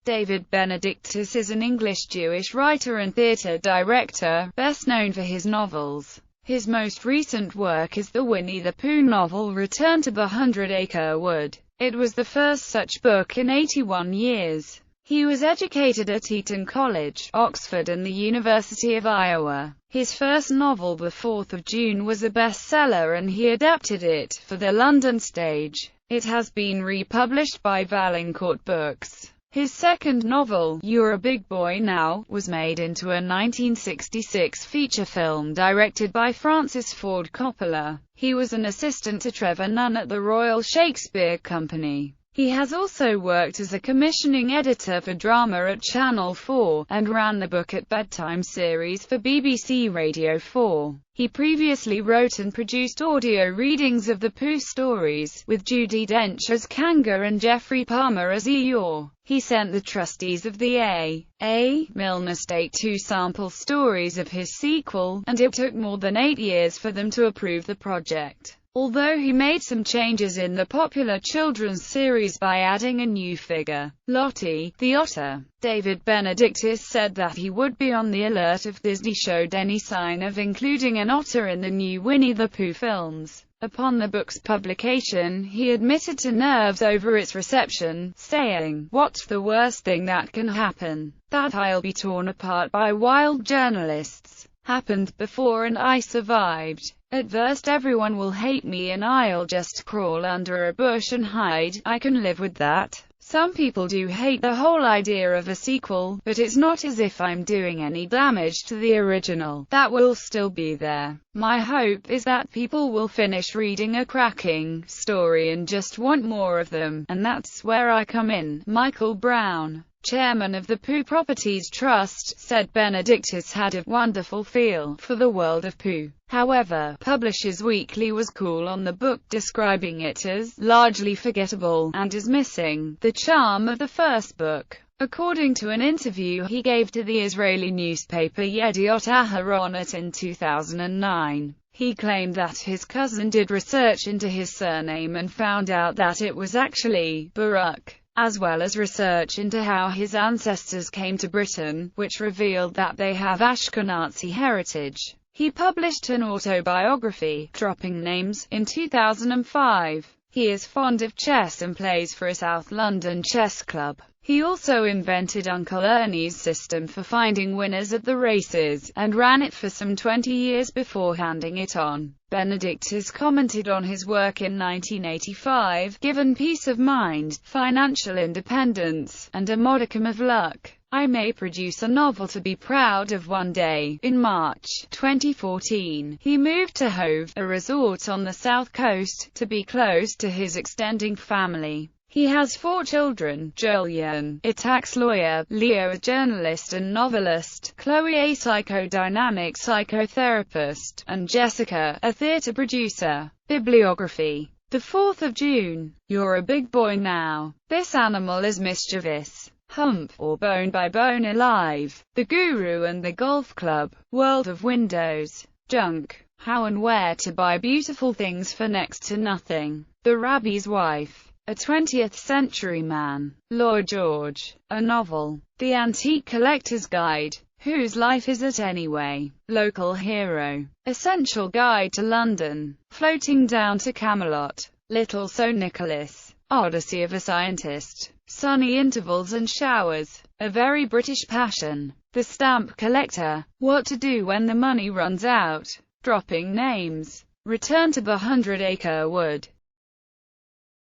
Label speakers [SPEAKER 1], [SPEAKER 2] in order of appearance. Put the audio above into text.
[SPEAKER 1] David Benedictus is an English-Jewish writer and theatre director, best known for his novels. His most recent work is the Winnie the Pooh novel Return to the 100-Acre Wood. It was the first such book in 81 years. He was educated at Eton College, Oxford and the University of Iowa. His first novel, The 4th of June, was a bestseller and he adapted it for the London stage. It has been republished by Valancourt Books. His second novel, You're a Big Boy Now, was made into a 1966 feature film directed by Francis Ford Coppola. He was an assistant to Trevor Nunn at the Royal Shakespeare Company. He has also worked as a commissioning editor for drama at Channel 4, and ran the Book at Bedtime series for BBC Radio 4. He previously wrote and produced audio readings of the Pooh stories, with Judi Dench as Kanga and Jeffrey Palmer as Eeyore. He sent the trustees of the A. Milne Estate 2 sample stories of his sequel, and it took more than 8 years for them to approve the project. Although he made some changes in the popular children's series by adding a new figure, Lottie, the otter, David Benedictus said that he would be on the alert if Disney showed any sign of including an otter in the new Winnie the Pooh films. Upon the book's publication, he admitted to nerves over its reception, saying, "What's the worst thing that can happen? That I'll be torn apart by wild journalists. Happened before and I survived. At first everyone will hate me and I'll just crawl under a bush and hide. I can live with that. Some people do hate the whole idea of a sequel, but it's not as if I'm doing any damage to the original. That will still be there. My hope is that people will finish reading a cracking story and just want more of them, and that's where I come in." Michael Brown, chairman of the Pooh Properties Trust, said Benedictus had a wonderful feel for the world of Pooh. However, Publishers Weekly was cool on the book, describing it as largely forgettable and as missing the charm of the first book. According to an interview he gave to the Israeli newspaper Yediot Aharonot in 2009, he claimed that his cousin did research into his surname and found out that it was actually Baruch, as well as research into how his ancestors came to Britain, which revealed that they have Ashkenazi heritage. He published an autobiography, Dropping Names, in 2005. He is fond of chess and plays for a South London chess club. He also invented Uncle Ernie's system for finding winners at the races, and ran it for some 20 years before handing it on. Benedictus commented on his work in 1985, "Given peace of mind, financial independence, and a modicum of luck, I may produce a novel to be proud of one day." In March 2014, he moved to Hove, a resort on the south coast, to be close to his extending family. He has 4 children: Julian, a tax lawyer; Leo, a journalist and novelist; Chloe, a psychodynamic psychotherapist; and Jessica, a theatre producer. Bibliography: The 4th of June. You're a Big Boy Now. This Animal is Mischievous. Hump, or Bone by Bone Alive. The Guru and the Golf Club. World of Windows. Junk. How and Where to Buy Beautiful Things for Next to Nothing. The Rabbi's Wife. A 20th Century Man. Lloyd George. A Novel. The Antique Collector's Guide. Whose Life Is It Anyway? Local Hero. Essential Guide to London. Floating Down to Camelot. Little So Nicholas. Odyssey of a Scientist. Sunny Intervals and Showers. A Very British Passion. The Stamp Collector. What to Do When the Money Runs Out. Dropping Names. Return to the 100-Acre Wood.